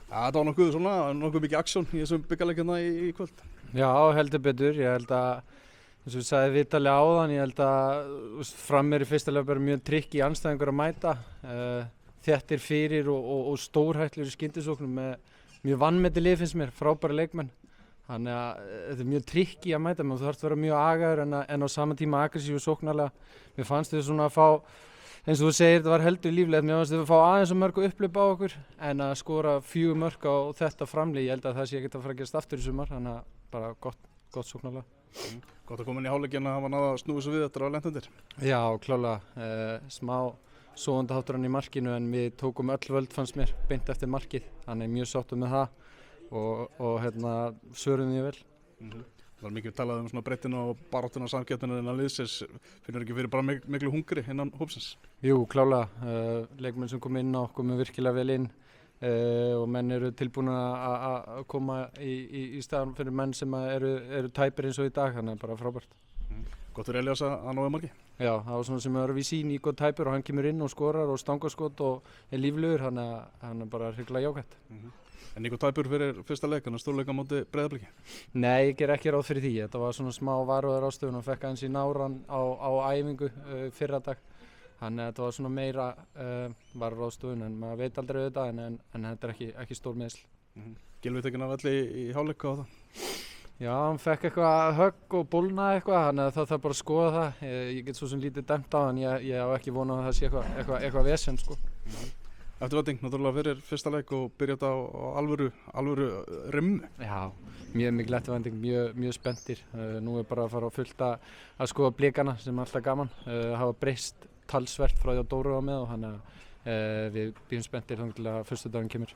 Ja, þetta var nokkuð mikið aksjón í þessum bikarleikina í kvöld. Já, heldur betur. Ég held að, eins og ég sagði viðtalið áðan, ég held að Fram í fyrsta leik bara mjög trikki andstæðingur að mæta. Þéttir fyrir og stórhættulegir í skyndisóknum með mjög vanmetið lið finnst mér, frábæra leikmenn. Þannig að þetta er mjög trikki að mæta, menn þú þarfst að vera mjög agaður en á sama tíma aggressífu sóknarlega. Mér fannst þau svona að fá, eins og þú segir, þetta var heldur líflegt, mér fannst þau að fá aðeins og mörg upplaup á okkur en að skora 4 mörg á þetta framlið, ég held að það sé ekkert að fara að gerast aftur í sumar, þannig að bara gott sóknarlega. Gott að koma inn í hálfleikinn að hafa náð að snúa svo við eftir að lent undir. Já, klálega. Smá sofandaháttur í markinu en við tókum öll völd fannst mér beint eftir markið, þannig mjög sáttur með það og svöruðum því vel. Það var mikið talað svona breyttinu og baráttuna og samkeppnina innan liðsins, finnur ekki fyrir bara miklu hungri innan hópsins? Jú, klálega. Leikmenn sem kom inn á okkur með virkilega vel inn og menn eru tilbúin að koma í staðan fyrir menn sem eru tæpir eins og í dag, þannig bara frábært. Gott fyrir Elías að náðu marki? Já, það var svona sem er við sín í gott tæpur og hann kemur inn og skorar og stangarskot og er líflegur, þannig að hann er bara hrikalega jákvætt. En Nico Tæpur fyrir fyrsta leik, hann er stórleika á móti Breiðabliki? Nei, ég ger ekki ráð fyrir því. Þetta var svona smá varúðarráðstöfun og fekk aðeins í náran á æfingu fyrradag. Þannig að þetta var svona meira varúðarráðstöfun en maður veit aldrei auðvitað en þetta er ekki stór meiðsl. Gylfi tekinn af velli í hálfleik á það? Já, hann fekk eitthvað högg og bólnaði eitthvað, þannig að það þarf bara að skoða það. Ég get svo sem lítið dæmt á en ég á ekki von á að það sé eitthvað vesen, sko. Eftirvænting náttúrulega fyrir fyrsta leik og byrja þetta á alvöru rimmu. Já, mjög mikil eftirvænting, mjög spenntir. Nú er bara að fara á fullt að skoða blikana sem er alltaf gaman. Hafa breyst talsvert frá því að Dóri var með og þannig að við býðum spenntir þangað til að föstudagurinn kemur.